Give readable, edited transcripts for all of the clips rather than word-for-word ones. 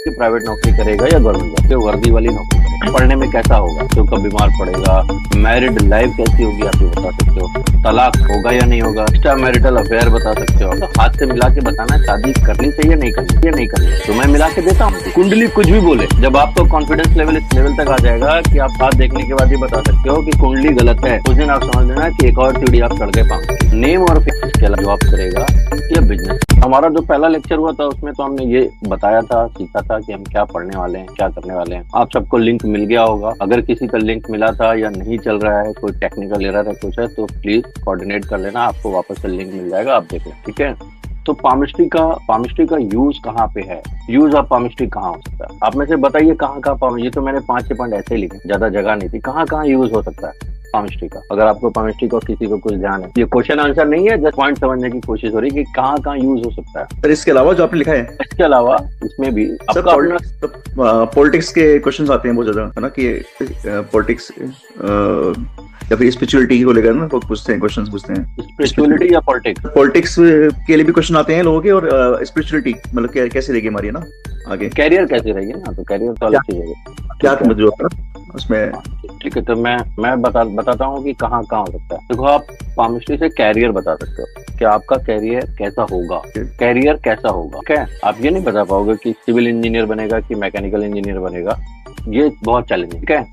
कि प्राइवेट नौकरी करेगा या गवर्नमेंट जॉब, कि वर्दी वाली नौकरी करेगा, पढ़ने में कैसा होगा, तो कब बीमार पड़ेगा, मैरिड लाइफ कैसी होगी आप ये बता सकते हो, तलाक होगा या नहीं होगा, एक्स्ट्रा मैरिटल अफेयर बता सकते हो। तो हाथ से मिला के बताना शादी करनी चाहिए नहीं करनी तो मैं मिला के देता हूँ। कुंडली कुछ भी बोले, जब आपको कॉन्फिडेंस लेवल इस लेवल तक आ जाएगा कि आप हाथ देखने के बाद ही बता सकते हो कि कुंडली गलत है, उस दिन आप समझ लेना कि एक और सीढ़ी आप चढ़ गए पाओगे। नेम और फिक्स के अलावा जॉब करेगा या बिजनेस। हमारा जो पहला लेक्चर हुआ था उसमें तो हमने ये बताया था, सीखा था कि हम क्या पढ़ने वाले हैं, क्या करने वाले हैं। आप सबको लिंक मिल गया होगा। अगर किसी का लिंक मिला था या नहीं चल रहा है, कोई टेक्निकल एरर है कुछ है, तो प्लीज कोऑर्डिनेट कर लेना, आपको वापस से लिंक मिल जाएगा, आप देख लें, ठीक है। तो पामिस्ट्री का यूज कहाँ पे है, यूज ऑफ पामिस्ट्री कहाँ हो सकता है, आप में से बताइए कहाँ, ये तो मैंने 5-6 पॉइंट ऐसे ही लिखे, ज्यादा जगह नहीं थी। कहाँ यूज हो सकता है पामिस्ट्री का, अगर आपको पामिस्ट्री को किसी को कुछ ध्यान है। ये क्वेश्चन आंसर नहीं है, जस्ट पॉइंट समझने की कोशिश हो रही है कि कहाँ यूज हो सकता है। सर इसके अलावा जो आपने लिखा है, इसके अलावा इसमें भी पॉलिटिक्स के क्वेश्चन आते हैं बहुत ज्यादा, है ना, कि पॉलिटिक्स या फिर स्पिरिचुअलिटी को लेकर ना लोग पूछते हैं, क्वेश्चन पूछते हैं। स्पिरिचुअलिटी या पॉलिटिक्स के लिए भी क्वेश्चन आते हैं लोगों के, और स्पिरिचुअलिटी मतलब कैसे रहेगी हमारी, ना आगे कैरियर कैसे रहेगी ना, तो कैरियर तो अलग चीज है, क्या जो उसमें। ठीक है, तो मैं बताता हूँ कि कहाँ हो सकता है। देखो, आप पामिस्ट्री से कैरियर बता सकते हो कि आपका कैरियर कैसा होगा, ठीक है। आप ये नहीं बता पाओगे कि सिविल इंजीनियर बनेगा कि मैकेनिकल इंजीनियर बनेगा, ये बहुत चैलेंजिंग, ठीक है।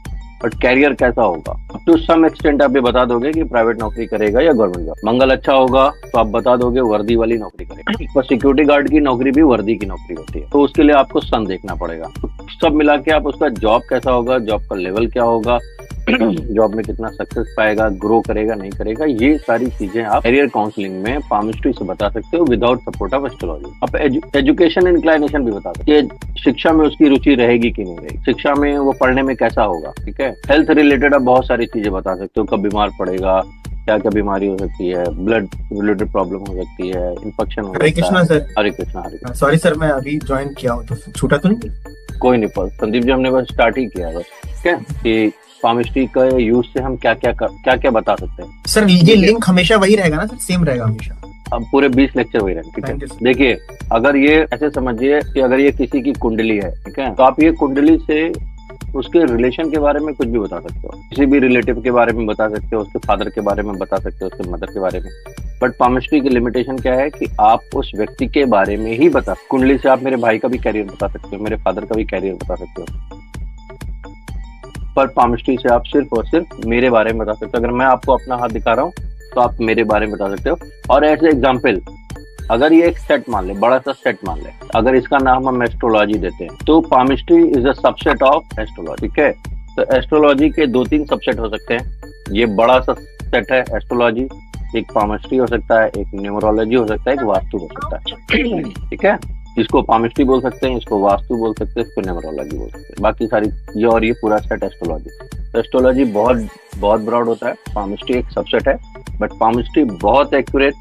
बट कैरियर कैसा होगा, टू सम एक्सटेंट आप ये बता दोगे कि प्राइवेट नौकरी करेगा या गवर्नमेंट जॉब। मंगल अच्छा होगा तो आप बता दोगे वर्दी वाली नौकरी करेगा, पर सिक्योरिटी गार्ड की नौकरी भी वर्दी की नौकरी होती है, तो उसके लिए आपको सन देखना पड़ेगा। सब मिला के आप उसका जॉब कैसा होगा, जॉब का लेवल क्या होगा, जॉब में कितना सक्सेस पाएगा, ग्रो करेगा नहीं करेगा, ये सारी चीजें आप कैरियर काउंसलिंग में पामिस्ट्री से बता सकते हो विदाउट सपोर्ट ऑफ एस्ट्रोलॉजी। आप एजुकेशन इंक्लाइनेशन भी बता सकते हो, शिक्षा में उसकी रुचि रहेगी कि नहीं रहेगी, शिक्षा में वो पढ़ने में कैसा होगा, ठीक है। हेल्थ रिलेटेड आप बहुत सारी चीजें बता सकते हो, कब बीमार पड़ेगा, क्या क्या बीमारी हो सकती है, ब्लड रिलेटेड प्रॉब्लम हो सकती है, इन्फेक्शन हो सकता है। हरे कृष्णा। सॉरी सर, मैं अभी ज्वाइन किया हूँ, तो छूटा तो नहीं? कोई नहीं संदीप जी, हमने बस स्टार्ट ही किया बस, ठीक है, कि पामिस्ट्री का यूज से हम क्या क्या बता सकते हैं। सर ये लिंक हमेशा वही रहेगा ना सर, सेम रहेगा हमेशा? अब पूरे 20 लेक्चर वही रहेंगे, ठीक है। देखिए, अगर ये ऐसे समझिए कि अगर ये किसी की कुंडली है, ठीक है, तो आप ये कुंडली से उसके रिलेशन के बारे में कुछ भी बता सकते हो, किसी भी रिलेटिव के बारे में बता सकते हो, उसके फादर के बारे में बता सकते हो, उसके मदर के बारे में। बट पामिस्ट्री की लिमिटेशन क्या है कि आप उस व्यक्ति के बारे में ही बता, कुंडली से आप मेरे भाई का भी कैरियर बता सकते हो, मेरे फादर का भी कैरियर बता सकते हो, पर पामिस्ट्री से आप सिर्फ और सिर्फ मेरे बारे में बता सकते हो। अगर मैं आपको अपना हाथ दिखा रहा हूँ तो आप मेरे बारे में बता सकते हो। और ऐसे एग्जाम्पल, अगर ये एक सेट मान ले, बड़ा सा सेट मान ले, अगर इसका नाम हम एस्ट्रोलॉजी देते हैं, तो palmistry is a subset of astrology, ठीक है। तो एस्ट्रोलॉजी के 2-3 सबसेट हो सकते हैं, ये बड़ा सा सेट है एस्ट्रोलॉजी, एक पामिस्ट्री हो सकता है, एक न्यूमरोलॉजी हो सकता है, एक वास्तु हो सकता है, ठीक है। इसको पामिस्ट्री बोल सकते हैं, इसको वास्तु बोल सकते हैं, इसको न्यूमरोलॉजी बोल सकते हैं, बाकी सारी ये और ये पूरा सेट एस्ट्रोलॉजी। एस्ट्रोलॉजी बहुत ब्रॉड होता है, पामिस्ट्री एक सबसेट है, बट पामिस्ट्री बहुत एक्यूरेट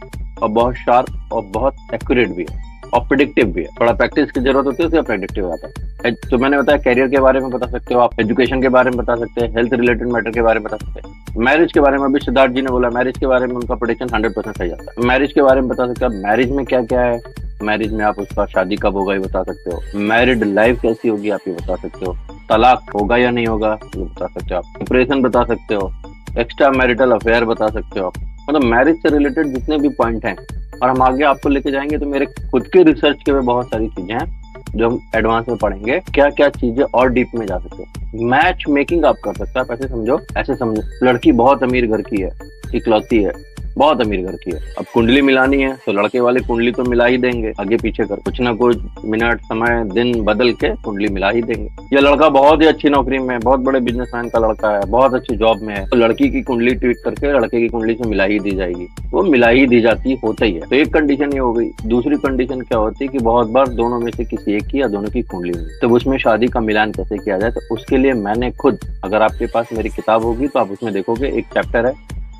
और बहुत शार्प और बहुत एक्यूरेट भी है और प्रेडिक्टिव भी है। थोड़ा प्रैक्टिस की जरूरत होती है, उसका प्रेडिक्टिव आता है। तो मैंने बताया कैरियर के बारे में बता सकते हो आप, एजुकेशन के बारे में बता सकते हैं, हेल्थ रिलेटेड मैटर के बारे में बता सकते हैं, मैरिज के बारे में अभी सिद्धार्थ जी ने बोला, मैरिज के बारे में उनका प्रेडिक्शन 100% सही आता है। मैरिज के बारे में बता सकते हो, मैरिज में क्या क्या है, मैरिज में आप उसका शादी कब होगा ये बता सकते हो, मैरिड लाइफ कैसी होगी आप ये बता सकते हो, तलाक होगा या नहीं होगा ये बता सकते हो, आप डिप्रेशन बता सकते हो, एक्स्ट्रा मैरिटल अफेयर बता सकते हो, मतलब मैरिज से रिलेटेड जितने भी पॉइंट हैं। और हम आगे आपको लेके जाएंगे तो मेरे खुद के रिसर्च के में बहुत सारी चीजें हैं जो हम एडवांस में पढ़ेंगे, क्या क्या चीजें और डीप में जा सकते हैं। मैच मेकिंग आप कर सकते हैं, ऐसे समझो, लड़की बहुत अमीर घर की है, इकलौती है, बहुत अमीर घर की है, अब कुंडली मिलानी है तो लड़के वाले कुंडली तो मिला ही देंगे, आगे पीछे कर कुछ ना कुछ मिनट समय दिन बदल के कुंडली मिला ही देंगे। या लड़का बहुत ही अच्छी नौकरी में, बहुत बड़े बिजनेसमैन का लड़का है, बहुत अच्छी जॉब में है, तो लड़की की कुंडली ट्वीट करके लड़के की कुंडली से मिला ही दी जाएगी, वो मिला ही दी जाती होता ही है। तो एक कंडीशन ये हो गई। दूसरी कंडीशन क्या होती है कि बहुत बार दोनों में से किसी एक की या दोनों की कुंडली में, तो उसमें शादी का मिलान कैसे किया जाए, तो उसके लिए मैंने खुद, अगर आपके पास मेरी किताब होगी तो आप उसमें देखोगे एक चैप्टर है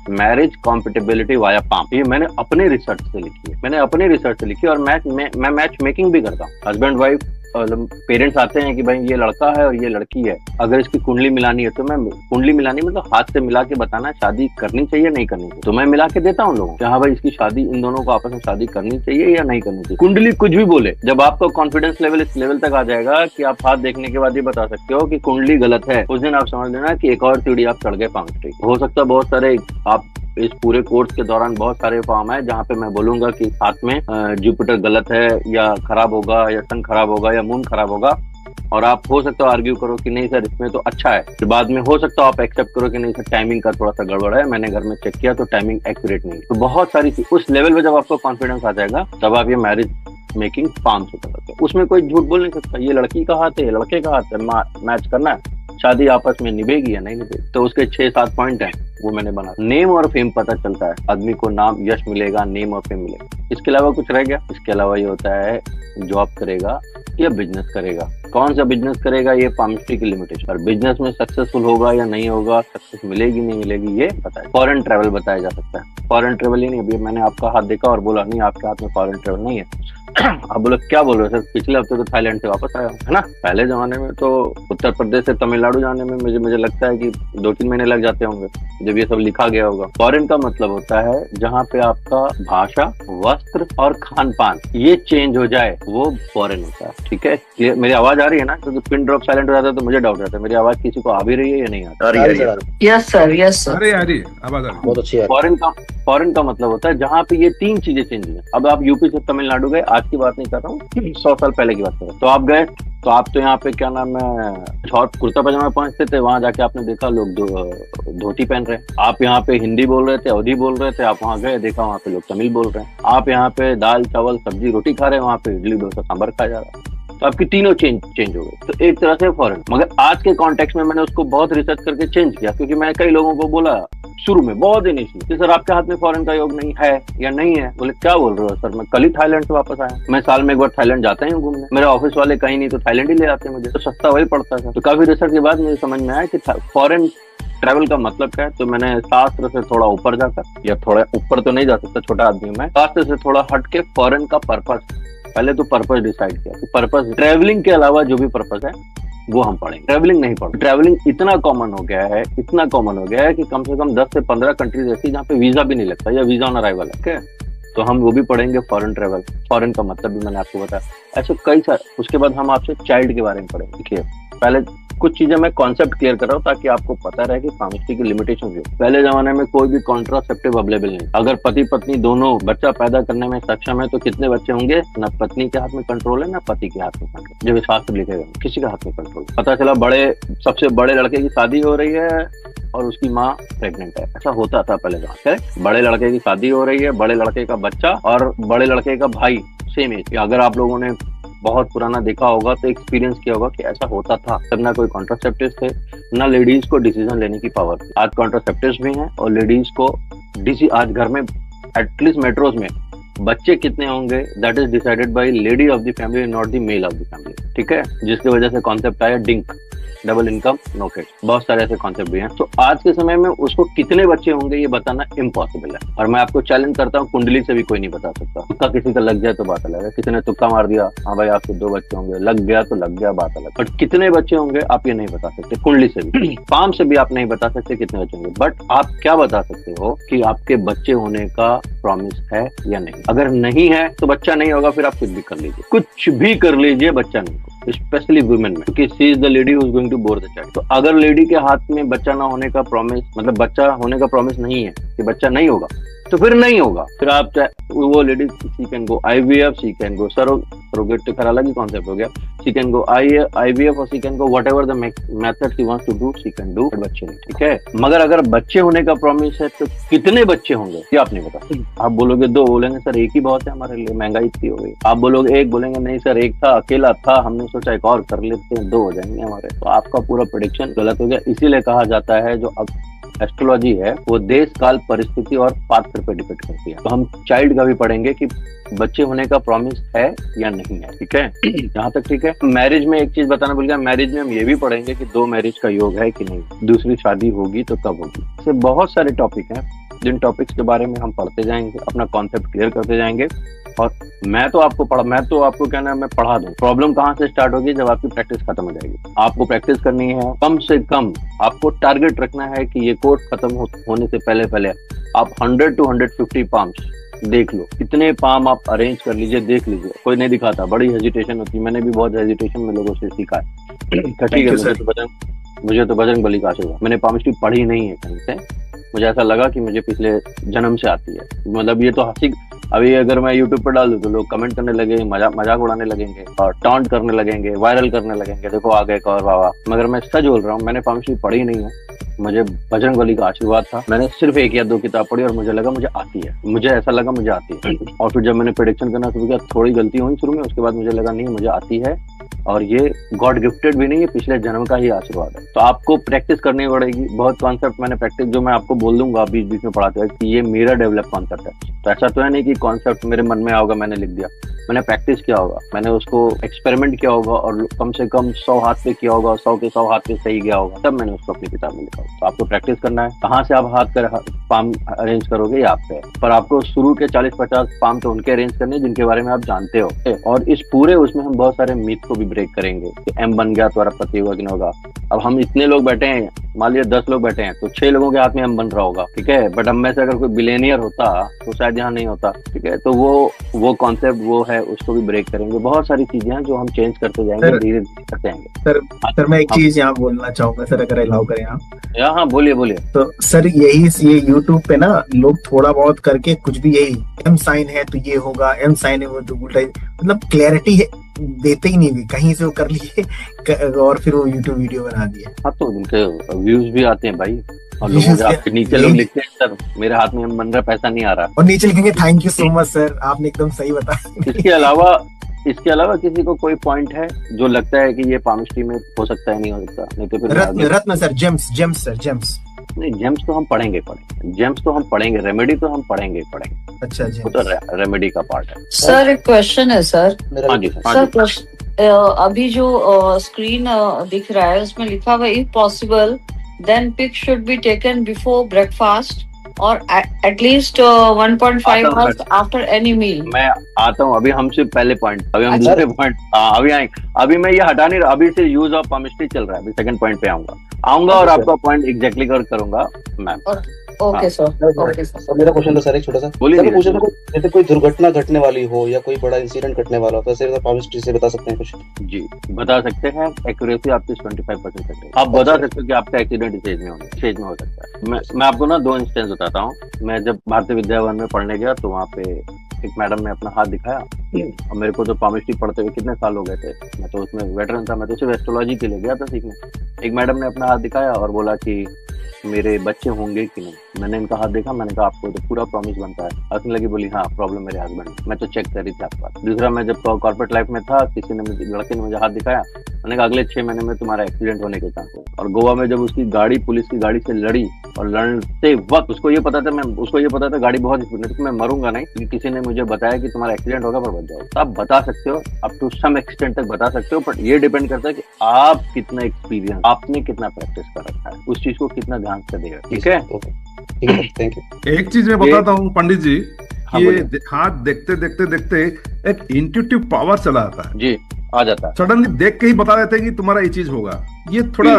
मैरिज कॉम्पेटिबिलिटी वाया पाम, ये मैंने अपने रिसर्च से लिखी है, और मैं मैच मेकिंग भी करता हूँ। हस्बैंड वाइफ पेरेंट्स आते हैं कि भाई ये लड़का है और ये लड़की है, अगर इसकी कुंडली मिलानी है तो मैं कुंडली मिलानी मतलब हाथ से मिला के बताना शादी करनी चाहिए नहीं करनी चाहिए, तो मैं मिला के देता हूँ लोगों को, हाँ भाई इसकी शादी, इन दोनों को आपस में शादी करनी चाहिए या नहीं करनी चाहिए। कुंडली कुछ भी बोले, जब आपका कॉन्फिडेंस लेवल इस लेवल तक आ जाएगा कि आप हाथ देखने के बाद ये बता सकते हो कि कुंडली गलत है, उस दिन आप समझ लेना कि एक और सीढ़ी आप चढ़ गए पांच। हो सकता है बहुत सारे आप इस पूरे कोर्स के दौरान बहुत सारे फॉर्म है जहाँ पे मैं बोलूंगा कि साथ में जुपिटर गलत है या खराब होगा या सन खराब होगा या मून खराब होगा, और आप हो सकता है आर्ग्यू करो कि नहीं सर इसमें तो अच्छा है, फिर बाद में हो सकता है आप एक्सेप्ट करो कि नहीं सर टाइमिंग का थोड़ा सा गड़बड़ है, मैंने घर में चेक किया तो टाइमिंग एक्यूरेट नहीं। तो बहुत सारी उस लेवल पे जब आपको कॉन्फिडेंस आ जाएगा तब आप ये मैरिज मेकिंग फॉर्म से कर सकते हैं। उसमें कोई झूठ बोल नहीं सकता, ये लड़की का हाथ है ये लड़के का हाथ है, मैच करना है, शादी आपस में निभेगी या नहीं निभेगी। तो उसके 6-7 पॉइंट हैं वो मैंने बना। नेम और फेम पता चलता है, आदमी को नाम यश मिलेगा, नेम और फेम मिलेगा, इसके अलावा कुछ रह गया? इसके अलावा ये होता है जॉब करेगा या बिजनेस करेगा, कौन सा बिजनेस करेगा ये पामिस्ट्री की लिमिटेशन, और बिजनेस में सक्सेसफुल होगा या नहीं होगा, सक्सेस मिलेगी नहीं मिलेगी ये बताया। फॉरेन ट्रैवल बताया जा सकता है, फॉरेन ट्रैवल ही नहीं, अभी मैंने आपका हाथ देखा और बोला नहीं आपके हाथ में फॉरेन ट्रैवल नहीं है, आप बोलो क्या बोल रहे हो सर, पिछले हफ्ते तो थाईलैंड से वापस आया हूँ, है ना। पहले जमाने में तो उत्तर प्रदेश से तमिलनाडु जाने में मुझे लगता है कि 2-3 महीने लग जाते होंगे जब ये सब लिखा गया होगा। फॉरेन का मतलब होता है जहाँ पे आपका भाषा, वस्त्र और खान पान ये चेंज हो जाए वो फॉरेन होता है। ठीक है, मेरी आवाज आ रही है ना, क्योंकि पिन ड्रॉप साइलेंट हो जाता है तो मुझे डाउट रहता है मेरी आवाज किसी को आ भी रही है या नहीं आ रही है। यस सर अरे यार आवाज आ रही है, बहुत अच्छी है। फॉरेन का मतलब होता है जहाँ पे ये 3 चीजें चेंज हुई। अब आप यूपी से तमिलनाडु गए, आज की बात नहीं कर रहा हूँ, 100 साल पहले की बात कर रहा हूँ, तो आप गए तो आप तो यहाँ पे क्या नाम है शॉर्ट कुर्ता पजामा पहुंचते थे, वहां जाके आपने देखा लोग धोती पहन रहे हैं। आप यहाँ पे हिंदी बोल रहे थे, अवधी बोल रहे थे, आप वहाँ गए देखा वहाँ पे लोग तमिल बोल रहे हैं। आप यहाँ पे दाल चावल सब्जी रोटी खा रहे हैं, वहाँ पे इडली डोसा सांभर खाया जा रहा है, तो आपकी तीनों चेंज हो गए। तो एक तरह से फॉरेन, मगर आज के कॉन्टेक्स्ट में मैंने उसको बहुत रिसर्च करके चेंज किया, क्योंकि मैं कई लोगों को बोला शुरू में बहुत इनिशियली कि सर आपके हाथ में फॉरेन का योग नहीं है या नहीं है, बोले क्या बोल रहे हो सर, मैं कल ही थाईलैंड से वापस आया, मैं साल में एक बार थाईलैंड जाता ही हूँ घूमने, मेरे ऑफिस वाले कहीं नहीं तो थाईलैंड ही ले आते हैं मुझे, तो सस्ता वही पड़ता था। तो काफी रिसर्च के बाद मुझे समझ में आया कि फॉरेन ट्रैवल का मतलब क्या है। तो मैंने शास्त्र से थोड़ा ऊपर जाकर, या थोड़ा ऊपर तो नहीं जा सकता, छोटा आदमी मैं, शास्त्र से थोड़ा हट के फॉरेन का पर्पस, पहले तो पर्पस डिसाइड किया। तो पर्पस ट्रैवलिंग के अलावा जो भी पर्पस है वो हम पढ़ेंगे, ट्रैवलिंग नहीं पढ़ेंगे। ट्रैवलिंग इतना कॉमन हो गया है कि कम से कम 10 से 15 कंट्रीज ऐसी जहाँ पे वीजा भी नहीं लगता या वीजा ऑन अराइवल है। ठीक, तो हम वो भी पढ़ेंगे फॉरेन ट्रैवल, फॉरेन का मतलब भी मैंने आपको बताया। ऐसे कई सारे, उसके बाद हम आपसे चाइल्ड के बारे में पढ़ेंगे। देखिए पहले कुछ चीजें मैं कॉन्सेप्ट क्लियर कर रहा हूँ ताकि आपको पता रहे कि पामिस्ट्री की लिमिटेशन है। पहले जमाने में कोई भी कॉन्ट्रासेप्टिव अवेलेबल नहीं, अगर पति पत्नी दोनों बच्चा पैदा करने में सक्षम है तो कितने बच्चे होंगे, ना पत्नी के हाथ में कंट्रोल है ना पति के हाथ में कंट्रोल, जब शास्त्र लिखेगा किसी के हाथ में कंट्रोल। पता चला सबसे बड़े लड़के की शादी हो रही है और उसकी माँ प्रेग्नेंट है, ऐसा होता था पहले जमाने। बड़े लड़के की शादी हो रही है, बड़े लड़के का बच्चा और बड़े लड़के का भाई सेम एज। अगर आप लोगों ने बहुत पुराना देखा होगा तो एक्सपीरियंस किया होगा कि ऐसा होता था। तब ना कोई कॉन्ट्रासेप्टिव थे, ना लेडीज को डिसीजन लेने की पावर थी। आज कॉन्ट्रासेप्टिव्स भी हैं और लेडीज को आज घर में एटलीस्ट मेट्रोज में बच्चे कितने होंगे that is decided by lady of the family, not the male of the family. ठीक है, जिसकी वजह से कॉन्सेप्ट आया DINK, double income no kids, बहुत सारे ऐसे कॉन्सेप्ट भी हैं। तो आज के समय में उसको कितने बच्चे होंगे ये बताना इम्पॉसिबल है, और मैं आपको चैलेंज करता हूँ कुंडली से भी कोई नहीं बता सकता। तुक्का किसी का लग जाए तो बात अलग है, किसी ने तुक्का मार दिया हाँ भाई आपके 2 बच्चे होंगे, लग गया तो लग गया, बात अलग। बट कितने बच्चे होंगे आप ये नहीं बता सकते, कुंडली से भी पाम से भी आप नहीं बता सकते कितने बच्चे होंगे। बट आप क्या बता सकते हो कि आपके बच्चे होने का प्रॉमिस है या नहीं। अगर नहीं है तो बच्चा नहीं होगा, फिर आप कुछ भी कर लीजिए, कुछ भी कर लीजिए, बच्चा नहीं होगा, स्पेशली वुमेन में, क्योंकि she is the lady who is going to bore the child. तो अगर लेडी के हाथ में बच्चा ना होने का प्रॉमिस, मतलब बच्चा होने का प्रॉमिस नहीं है कि बच्चा नहीं होगा, तो फिर नहीं होगा। फिर आप वो lady she can go IVF, she can go surrogate, तो फिर अलग ही कॉन्सेप्ट हो गया। शी कैन गो IVF और she can go whatever the method she wants to do, she can do, बच्चे नहीं। ठीक है, मगर अगर बच्चे होने का प्रॉमिस है तो कितने बच्चे होंगे ये आप नहीं बता। आप बोलोगे 2, बोलेंगे सर 1 ही बहुत है हमारे लिए, महंगाई इतनी हो गई। आप बोलोगे 1, बोलेंगे नहीं सर 1 था, अकेला था, हमने सोचा एक और कर लेते हैं, 2 हो जाएंगे हमारे। तो आपका पूरा प्रेडिक्शन गलत हो गया। इसीलिए कहा जाता है जो अब एस्ट्रोलॉजी है वो देश काल परिस्थिति और पात्र पे डिपेंड करती है। तो हम चाइल्ड का भी पढ़ेंगे कि बच्चे होने का प्रॉमिस है या नहीं है। ठीक है, यहाँ तक ठीक है। मैरिज में एक चीज बताना भूल गया, मैरिज में हम ये भी पढ़ेंगे कि 2 मैरिज का योग है कि नहीं, दूसरी शादी होगी तो कब होगी। ऐसे बहुत सारे टॉपिक हैं जिन टॉपिक्स के बारे में हम पढ़ते जाएंगे, अपना कॉन्सेप्ट क्लियर करते जाएंगे। और मैं तो आपको कहना है मैं पढ़ा दूं। प्रॉब्लम कहाँ से स्टार्ट होगी? जब आपकी प्रैक्टिस खत्म हो जाएगी। आपको प्रैक्टिस करनी है, कम से कम आपको टारगेट रखना है कि ये कोर्स खत्म होने से पहले आप 100 to 150 पाम्स देख लो। कितने पाम आप अरेंज कर लीजिए, देख लीजिए। कोई नहीं दिखाता, बड़ी हेजिटेशन होती है। मैंने भी बहुत हेजिटेशन में लोगों से सीखा है। ठीक है, मुझे तो बजरंग बली का आशीर्वाद। मैंने पामिस्ट्री पढ़ी नहीं है कहीं से, मुझे ऐसा लगा कि मुझे पिछले जन्म से आती है। मतलब ये तो हंसी, अभी अगर मैं यूट्यूब पर डाल दूं तो लोग कमेंट करने लगेंगे, मजाक उड़ाने लगेंगे और टॉन्ट करने लगेंगे, वायरल करने लगेंगे, देखो आ गए और वाह। मगर मैं सच बोल रहा हूँ, मैंने पामिस्ट्री पढ़ी नहीं है। मुझे बजरंग बली का आशीर्वाद था। मैंने सिर्फ 1 या 2 किताब पढ़ी और मुझे लगा मुझे आती है। मुझे ऐसा लगा मुझे आती है। और फिर जब मैंने प्रेडिक्शन करना शुरू किया, थोड़ी गलती हुई शुरू में, उसके बाद मुझे लगा नहीं मुझे आती है और ये गॉड गिफ्टेड भी नहीं है, पिछले जन्म का ही आशीर्वाद है। तो आपको प्रैक्टिस करनी पड़ेगी। बहुत कॉन्सेप्ट मैंने प्रैक्टिस, जो मैं आपको बोल दूंगा बीच बीच में पढ़ाते हुए, कि ये मेरा डेवलप कॉन्सेप्ट है। तो ऐसा तो है नहीं कि कॉन्सेप्ट मेरे मन में आओगा मैंने लिख दिया। मैंने प्रैक्टिस किया होगा, मैंने उसको एक्सपेरिमेंट किया होगा और कम से कम 100 हाथ पे किया होगा, 100 के 100 हाथ पे सही गया होगा, तब मैंने उसको अपनी किताब में लिखा होगा। तो आपको प्रैक्टिस करना है। कहाँ से आप हाथ कर पाम अरेंज करोगे ये आप पे, पर आपको शुरू के 40-50 पाम तो उनके अरेंज करने जिनके बारे में आप जानते हो। और इस पूरे उसमें हम बहुत सारे मिथ को भी ब्रेक करेंगे कि एम बन गया तो अरबपति होगा कि नहीं होगा। अब हम इतने लोग बैठे हैं, मान लिया 10 लोग बैठे हैं, तो 6 लोगों के हाथ में एम बन रहा होगा, ठीक है। बट हम में से अगर कोई बिलियनियर होता तो शायद यहाँ नहीं होता, ठीक है। तो वो कॉन्सेप्ट वो है, उसको भी ब्रेक करेंगे। बहुत सारी चीजें हैं जो हम चेंज करते जाएंगे, धीरे धीरे करते जाएंगे। सर मैं एक चीज यहाँ बोलना चाहूंगा सर, अगर अलाउ करें आप। हाँ बोलिए। तो सर ये यूट्यूब पे ना लोग थोड़ा बहुत करके कुछ भी, यही एम साइन है तो ये होगा, एम साइन है वो तो उल्टा, मतलब क्लैरिटी है देते ही नहीं, कहीं से वो कर लिए और फिर वो यूट्यूब वीडियो बना दिए। हाँ तो उनके व्यूज भी आते हैं भाई, और लोगों आपके नीचे लोग लिखते हैं सर मेरे हाथ में एम बन रहा, पैसा नहीं आ रहा, और नीचे लिखेंगे thank you so much sir, आपने एकदम सही बताया। इसके अलावा किसी को कोई पॉइंट है जो लगता है कि ये पामिस्ट्री में हो सकता है, नहीं हो सकता? नहीं तो फिर रत्न सर, जेम्स सर, जेम्स नहीं, जेम्स तो हम पढ़ेंगे, जेम्स तो हम पढ़ेंगे, रेमेडी तो हम पढ़ेंगे। अच्छा जी, वो तो रेमेडी का पार्ट है। सर एक क्वेश्चन है सर। हाँ जी सर, अभी जो स्क्रीन दिख रहा है उसमें लिखा हुआ if possible then pick should be taken before breakfast और at least 1.5 hours after any meal. मैं आता हूँ, अभी हम सिर्फ पहले पॉइंट, अभी हम दूसरे पॉइंट अभी आएंगे। अभी मैं ये हटा नहीं रहा, अभी से यूज ऑफ पामिस्ट्री चल रहा है, अभी सेकंड पॉइंट पे आऊंगा और आपका पॉइंट एग्जैक्टली करूंगा ma'am. Okay sir, okay sir. मेरा क्वेश्चन था सर एक छोटा सा, जैसे कोई दुर्घटना घटने वाली हो या कोई बड़ा इंसिडेंट घटने वाला हो, तो ऐसे पामिस्ट्री से बता सकते हैं कुछ? जी बता सकते हैं। एक्यूरेसी आपकी 25% है। आप बता सकते हो कि आपका एक्सीडेंट स्टेज में हो सकता है। मैं आपको ना 2 इंस्टेंस बताता हूँ। मैं जब भारतीय विद्या भवन में पढ़ने गया तो वहाँ पे एक मैडम ने अपना हाथ दिखाया और मेरे को तो पामिस्ट्री पढ़ते हुए कितने साल हो गए थे, मैं तो उसमें वेटरन था, मैं तो सिर्फ एस्ट्रोलॉजी के लिए गया था सीखने। एक मैडम ने अपना हाथ दिखाया और बोला कि मेरे बच्चे होंगे कि नहीं। मैंने इनका हाथ देखा, मैंने कहा आपको तो पूरा प्रॉमिस बनता है। हंसने लगी, बोली हाँ प्रॉब्लम मेरे हस्बैंड, मैं तो चेक कर रही थी आपका। दूसरा, मैं जब कॉर्पोरेट लाइफ में था, किसी ने लड़के ने मुझे हाथ दिखाया, मैंने कहा अगले 6 महीने में तुम्हारा एक्सीडेंट होने के चांस है। और गोवा में जब उसकी गाड़ी पुलिस की गाड़ी से लड़ी और लड़ते वक्त उसको ये पता था गाड़ी बहुत स्पीड में, तो मैं मरूंगा नहीं, क्योंकि किसी ने मुझे बताया कि तुम्हारा एक्सीडेंट होगा पर बच जाओ। तो आप बता सकते हो, अप टू सम एक्सटेंट तक बता सकते हो, बट ये डिपेंड करता है कि आप कितना एक्सपीरियंस, आपने कितना प्रैक्टिस कर रखा है, उस चीज को कितना ध्यान से देगा। ठीक है, थैंक यू। एक चीज मैं बताता हूँ पंडित जी, ये हाथ देखते एक इंट्यूटिव पावर चला आता है जी, आ जाता है, सडनली देख के ही बता देते हैं कि तुम्हारा ये चीज होगा। ये थोड़ा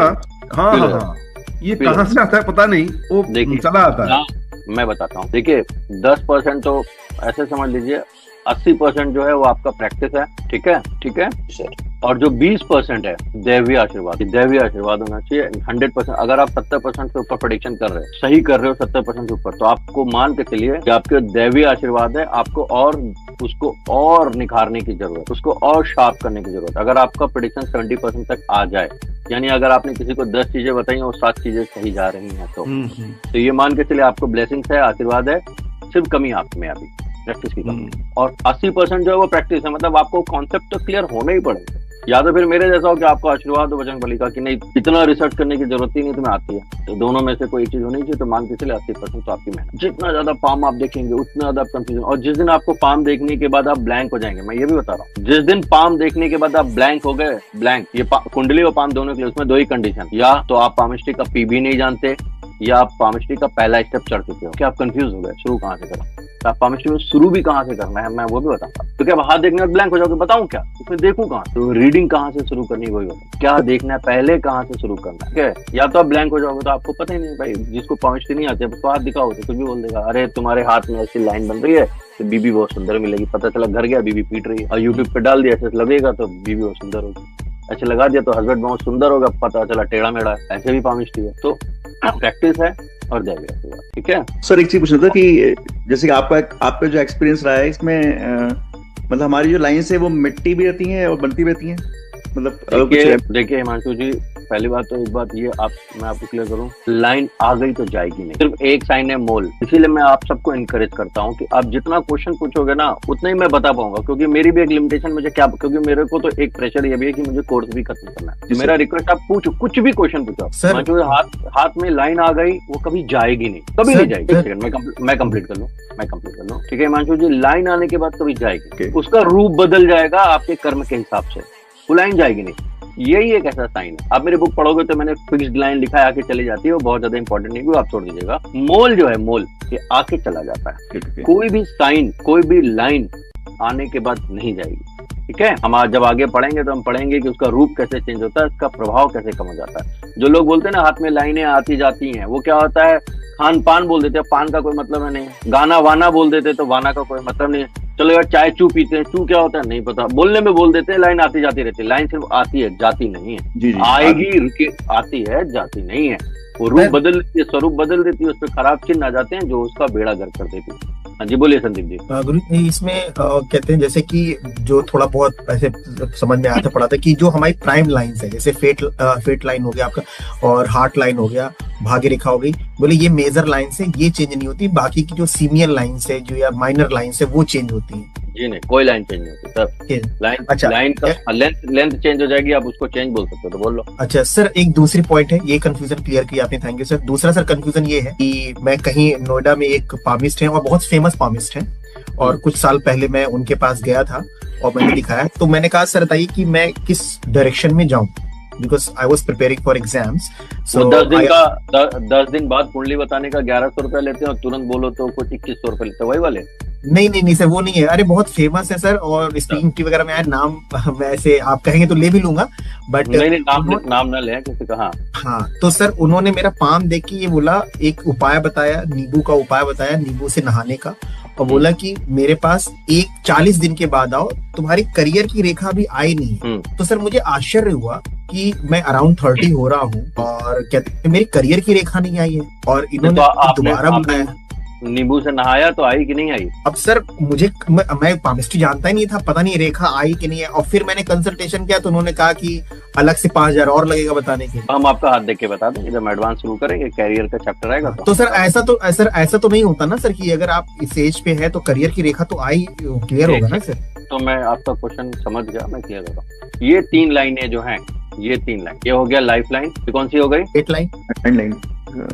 हाँ, ये कहाँ से आता है पता नहीं, वो चला आता है। मैं बताता हूँ, देखिए 10% तो ऐसे समझ लीजिए, 80% जो है वो आपका प्रैक्टिस है। ठीक है सर। और जो 20% है दैवीय आशीर्वाद होना चाहिए। 100%, अगर आप 70% से ऊपर प्रेडिक्शन कर रहे हैं, सही कर रहे हो 70% से ऊपर, तो आपको मान के चलिए कि आपके दैवीय आशीर्वाद है। आपको और उसको और निखारने की जरूरत, उसको और शार्प करने की जरूरत। अगर आपका प्रेडिक्शन 70% तक आ जाए, यानी अगर आपने किसी को 10 चीजें बताई और 7 चीजें सही जा रही हैं, तो ये मान के चलिए आपको ब्लेसिंग्स है, आशीर्वाद है। सिर्फ कमी आप में अभी प्रैक्टिस की कमी, और 80% जो है वो प्रैक्टिस है। मतलब आपको कॉन्सेप्ट तो क्लियर होना ही पड़ेगा, या तो फिर मेरे जैसा हो कि आपको आशीर्वाद हो बजरंग बली का कि नहीं, इतना रिसर्च करने की जरूरत ही नहीं, तुम्हें आती है। तो दोनों में से कोई चीज होनी चाहिए। तो मान के चले 80% तो आपकी मेहनत। जितना ज्यादा पाम आप देखेंगे उतना ज्यादा आप कंफ्यूजन, और जिस दिन आपको पाम देखने के बाद आप ब्लैंक हो जाएंगे, मैं ये भी बता रहा हूँ, जिस दिन पाम देखने के बाद आप ब्लैंक हो गए, ब्लैंक, ये कुंडली और पाम दोनों के लिए, उसमें 2 ही कंडीशन, या तो आप पामिस्ट्री का पी भी नहीं जानते, या आप पामिस्ट्री का पहला स्टेप चढ़ चुके हो कि आप कंफ्यूज हो गए, शुरू कहाँ से करें। तो आप पामिस्ट्री में शुरू भी कहाँ से करना है मैं वो भी बताऊंगा। क्योंकि अब हाथ देखने में ब्लैंक हो जाओगे, बताऊं क्या इसमें, देखूं कहाँ, तो रीडिंग कहाँ से शुरू करनी वही होता, क्या देखना है पहले, कहाँ से शुरू करना है, ठीक है। या तो आप ब्लैंक हो जाओगे तो आपको पता ही नहीं भाई, जिसको पामिस्ट्री नहीं आती है उसको हाथ दिखाओ तो कुछ भी बोल देगा, अरे तुम्हारे हाथ में ऐसी लाइन बन रही है तो बीबी बहुत सुंदर मिलेगी, पता चला घर गया बीबी पीट रही है, और यूट्यूब पे डाल दिया ऐसे लगेगा तो बीबी बहुत सुंदर होगी, ऐसे लगा दिया तो हस्बैंड बहुत सुंदर होगा, पता चला टेढ़ा मेढ़ा है, ऐसे भी पामिस्ट्री है। तो प्रैक्टिस है और जाएगा, ठीक है। सर एक चीज पूछना था कि जैसे कि आपका जो एक्सपीरियंस रहा है इसमें मतलब हमारी जो लाइन्स है वो मिट्टी भी रहती हैं और बनती रहती हैं, मतलब देखिए हिमांशु जी, पहली बात तो एक बात ये मैं आपको क्लियर करूं, लाइन आ गई तो जाएगी नहीं, सिर्फ एक साइन है मोल। इसीलिए मैं आप सबको इनकरेज करता हूं कि आप जितना क्वेश्चन पूछोगे ना उतना ही मैं बता पाऊंगा, क्योंकि मेरी भी एक लिमिटेशन, मुझे क्या, क्योंकि मेरे को तो एक प्रेशर ये भी है कि मुझे कोर्स भी खत्म करना है। मेरा रिक्वेस्ट, आप पूछो, कुछ भी क्वेश्चन पूछो, हाथ में लाइन आ गई वो कभी जाएगी नहीं, कभी नहीं जाएगी। मैं कंप्लीट कर लूँ, ठीक है हिमांशु जी। लाइन आने के बाद कभी जाएगी, उसका रूप बदल जाएगा आपके कर्म के हिसाब से, वो लाइन जाएगी नहीं। यही एक ऐसा साइन है, आप मेरी बुक पढ़ोगे तो मैंने फिक्स्ड लाइन लिखा है, आके चली जाती है, वो बहुत ज्यादा इंपॉर्टेंट नहीं, आप छोड़ दीजिएगा। मोल जो है, मोल ये आके चला जाता है, कोई भी साइन, कोई भी लाइन आने के बाद नहीं जाएगी, ठीक है। हम जब आगे पढ़ेंगे तो हम पढ़ेंगे कि उसका रूप कैसे चेंज होता है, उसका प्रभाव कैसे कम हो जाता है। जो लोग बोलते हैं ना हाथ में लाइनें आती जाती हैं, वो क्या होता है, खान पान बोल देते हैं, पान का कोई मतलब है नहीं, गाना वाना बोल देते तो वाना का कोई मतलब नहीं, चलो यार चाय चू पीते हैं, चू क्या होता है नहीं पता, बोलने में बोल देते हैं, लाइन आती जाती रहती है। लाइन सिर्फ आती है, जाती नहीं है। आएगी, रुके, आती है, जाती नहीं है। वो रूप बदल देती है, स्वरूप बदल देती है, उस पर खराब चिन्ह आ जाते हैं जो उसका बेड़ा गर्क कर देती है। हाँ जी बोलिए संदीप जी। गुरु इसमें कहते हैं जैसे कि जो थोड़ा बहुत ऐसे समझ में आता पड़ा था कि जो हमारी प्राइम लाइंस है, जैसे फेट लाइन हो गया आपका और हार्ट लाइन हो गया, भाग्य रेखा हो गई, बोले ये मेजर लाइंस है, ये चेंज नहीं होती, बाकी की जो सीनियर लाइंस है जो या माइनर लाइंस है वो चेंज होती है। जी नहीं, कोई लाइन चेंज नहीं होती सर, लाइन, अच्छा, लाइन का लेंथ चेंज हो जाएगी, आप उसको चेंज बोल सकते हो तो बोल लो। अच्छा सर, एक दूसरी पॉइंट है, ये कंफ्यूजन क्लियर किया आपने, थैंक यू सर। दूसरा सर कंफ्यूजन ये है कि मैं कहीं नोएडा में एक पामिस्ट है और बहुत फेमस पामिस्ट है, और कुछ साल पहले मैं उनके पास गया था और मैंने दिखाया, तो मैंने कहा सर बताइए कि मैं किस डायरेक्शन में जाऊं, because I was preparing for exams. So 10 दिन बाद कुंडली बताने का 1100 रुपया लेते हैं और तुरंत बोलो तो कुछ 2100 रुपया लेते हैं, वही वाले? नहीं सर, वो नहीं है। अरे बहुत फेमस है सर, और स्पीकिंग टी वगैरह में आया नाम, वैसे आप कहेंगे तो ले भी लूंगा, बट नहीं नाम ना ले किसी का। हाँ, तो सर उन्होंने मेरा पाम देख के ये बोला, एक उपाय बताया, नींबू का उपाय बताया, नींबू से नहाने का, और बोला कि मेरे पास 40 दिन के बाद आओ, तुम्हारी करियर की रेखा भी आई नहीं है। तो सर मुझे आश्चर्य हुआ कि मैं अराउंड 30 हो रहा हूँ और कहते मेरी करियर की रेखा नहीं आई है, और इन्होंने दोबारा बुलाया। नींबू से नहाया तो आई कि नहीं आई? अब सर मुझे, मैं पामिस्ट्री जानता ही नहीं था, पता नहीं रेखा आई कि नहीं है, और फिर मैंने कंसल्टेशन किया तो उन्होंने कहा कि अलग से 5000 और लगेगा बताने के। हम आपका हाथ देख के बता देंगे जब एडवांस शुरू करेंगे, कैरियर का चैप्टर आएगा तो सर ऐसा तो नहीं होता ना सर कि अगर आप इस एज पे है तो करियर की रेखा तो आई, क्लियर होगा ना सर? तो मैं आपका क्वेश्चन समझ गया, मैं क्लियर हो रहा हूँ। ये 3 लाइनें जो हैं, ये 3 लाइन, ये हो गया लाइफ लाइन, ये कौन सी हो गई?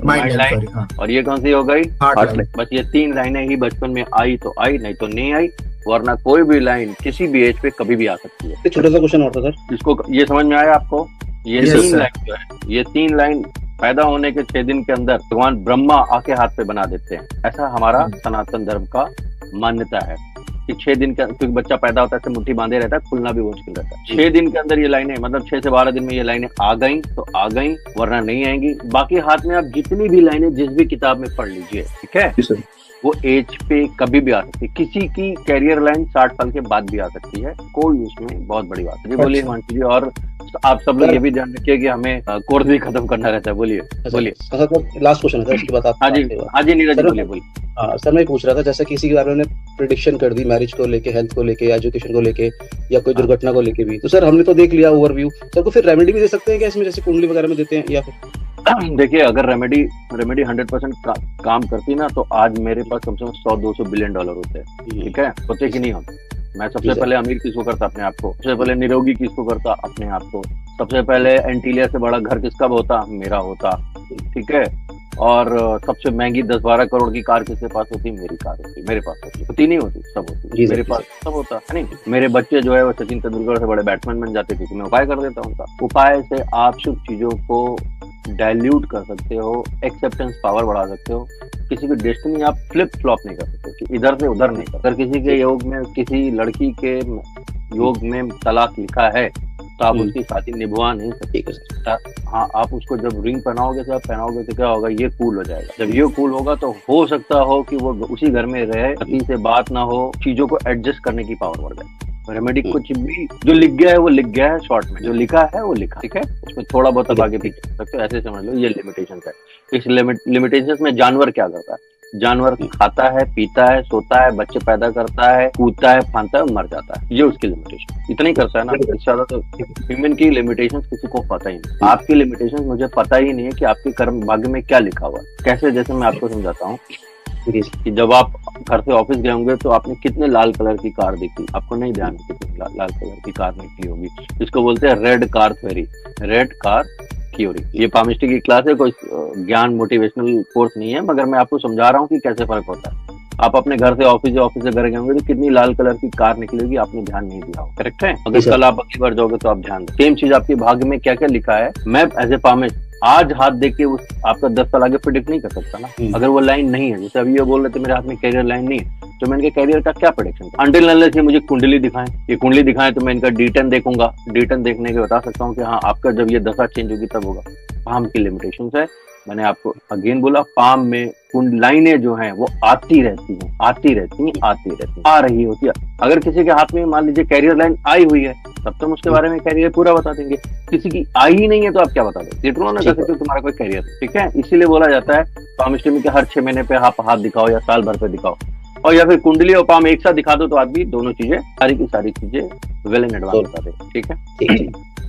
माइंड लाइन, और ये कौन सी हो गई? Heart line. बस ये 3 लाइनें ही बचपन में आई तो आई, नहीं तो नहीं आई, वरना कोई भी लाइन किसी भी एज पे कभी भी आ सकती है। छोटा सा क्वेश्चन और था सर, इसको ये समझ में आया आपको? ये 3 लाइन जो है, ये 3 लाइन पैदा होने के 6 दिन के अंदर भगवान ब्रह्मा आके हाथ पे बना देते हैं, ऐसा हमारा सनातन धर्म का मान्यता है कि 6 दिन के, क्योंकि बच्चा पैदा होता है तो मुट्ठी बांधे रहता है, खुलना भी मुश्किल रहता है। 6 दिन के अंदर ये लाइनें, मतलब 6 से 12 दिन में ये लाइनें आ गई तो आ गई, वरना नहीं आएंगी। बाकी हाथ में आप जितनी भी लाइनें जिस भी किताब में पढ़ लीजिए, ठीक है, वो एज पे कभी भी आ सकती है। किसी की कैरियर लाइन 60 साल के बाद भी आ सकती है, कोई उसमें बहुत बड़ी बात है। बोलिए हिमांशु जी, और आप सब लोग ये भी ध्यान रखिए कि हमें कोर्स भी खत्म करना रहता है। बोलिए लास्ट क्वेश्चन है उसके बाद आप। हाँ जी नीरज जी बोलिए। हाँ सर, मैं पूछ रहा था जैसे किसी के बारे में प्रिडिक्शन कर दी, मैरिज को लेके, हेल्थ को लेके, एजुकेशन को लेके, या कोई दुर्घटना को लेके भी, तो सर हमने तो देख लिया ओवरव्यू, सर को फिर रेमेडी भी दे सकते हैं क्या इसमें, जैसे कुंडली वगैरह में देते हैं? या फिर देखिए, अगर रेमेडी 100% काम करती ना, तो आज मेरे पास कम से कम $100-200 बिलियन होते हैं, ठीक है, होते कि नहीं होते? मैं सबसे पहले अमीर किसको करता? अपने आप को। सबसे पहले निरोगी किसको करता? अपने आप को। सबसे पहले एंटीलिया से बड़ा घर किसका होता? मेरा होता, ठीक है। और सबसे महंगी 10-12 करोड़ की कार किसके पास होती? मेरी कार होती, मेरे पास होती नहीं होती, सब होती, मेरे पास सब होता है नहीं। मेरे बच्चे जो है वो सचिन तेंदुलकर से बड़े बैट्समैन बन जाते, क्योंकि मैं उपाय कर देता हूँ उनका। उपाय से आप शुभ चीजों को डाइल्यूट कर सकते हो, एक्सेप्टेंस पावर बढ़ा सकते हो, किसी की डेस्टिनी आप फ्लिप फ्लॉप नहीं कर सकते कि इधर से उधर नहीं कर। अगर किसी के योग में, किसी लड़की के योग में तलाक लिखा है तो आप उसकी शादी निभवा नहीं सकते। हाँ, आप उसको जब रिंग पहनाओगे तो क्या होगा, ये कूल हो जाएगा। जब ये कूल होगा तो हो सकता हो कि वो उसी घर में रहे, पति से बात ना हो, चीजों को एडजस्ट करने की पावर बढ़ जाए। रेमेडी कुछ भी जो लिख गया है वो लिख गया है, शॉर्ट में जो लिखा है वो लिखा, ठीक है। उसमें थोड़ा बहुत अब आगे पीछे सकते हो, ऐसे समझ लो ये लिमिटेशन है। इस लिमिटेशन में जानवर क्या करता है, जानवर खाता है, पीता है, सोता है, बच्चे पैदा करता है, कूदता है, फांता है, मर जाता है, ये उसकी लिमिटेशन। इतना ही करता है ना, इससे ज्यादा तो ह्यूमन की लिमिटेशन किसी को पता ही नहीं। आपकी लिमिटेशन मुझे पता ही नहीं है कि आपके कर्म भाग्य में क्या लिखा हुआ है। कैसे, जैसे मैं आपको समझाता हूँ कि जब आप घर से ऑफिस गए होंगे तो आपने कितने लाल कलर की कार देखी, आपको नहीं ध्यान है कितनी लाल कलर की कार निकली होगी। इसको बोलते हैं red car theory, red car theory. ये पामिस्ट्री की क्लास है, कोई ज्ञान मोटिवेशनल कोर्स नहीं है, मगर मैं आपको समझा रहा हूँ कि कैसे फर्क होता है। आप अपने घर से ऑफिस से घर गए होंगे तो कितनी लाल कलर की कार निकलेगी, आपने ध्यान नहीं दिया हो, करेक्ट है। अगर कल आप अगली बार जाओगे तो आप ध्यान दें। सेम चीज आपके भाग्य में क्या क्या लिखा है, मैं एज ए पामिस्ट आज हाथ देख के उस आपका 10 साल आगे प्रेडिक्ट नहीं कर सकता ना, अगर वो लाइन नहीं है। जैसे अभी ये बोल रहे थे मेरे हाथ में कैरियर लाइन नहीं है, तो मैं इनके कैरियर का क्या प्रेडिक्शन, अनटिल अनलेस ये मुझे कुंडली दिखाएं, ये कुंडली दिखाएं तो मैं इनका D10 देखूंगा, D10 देखने के बता सकता हूँ कि हाँ आपका जब ये दशा चेंज होगी तब होगा। पाम की लिमिटेशन है, मैंने आपको अगेन बोला, पाम में लाइनें जो हैं वो आती रहती हैं, आ रही होती है। अगर किसी के हाथ में मान लीजिए कैरियर लाइन आई हुई है तब तो हम उसके बारे में कैरियर पूरा बता देंगे, किसी की आई ही नहीं है तो आप क्या बता देंगे, ये ना कर सकते तुम्हारा कोई कैरियर, ठीक है। इसीलिए बोला जाता है पामिस्ट्री के हर 6 महीने पे आप हाथ दिखाओ या साल भर पे दिखाओ, और या फिर कुंडली और पाम एक साथ दिखा दो तो आदमी दोनों चीजें, सारी की सारी चीजें वेल इन एडवांस बता दे, ठीक है।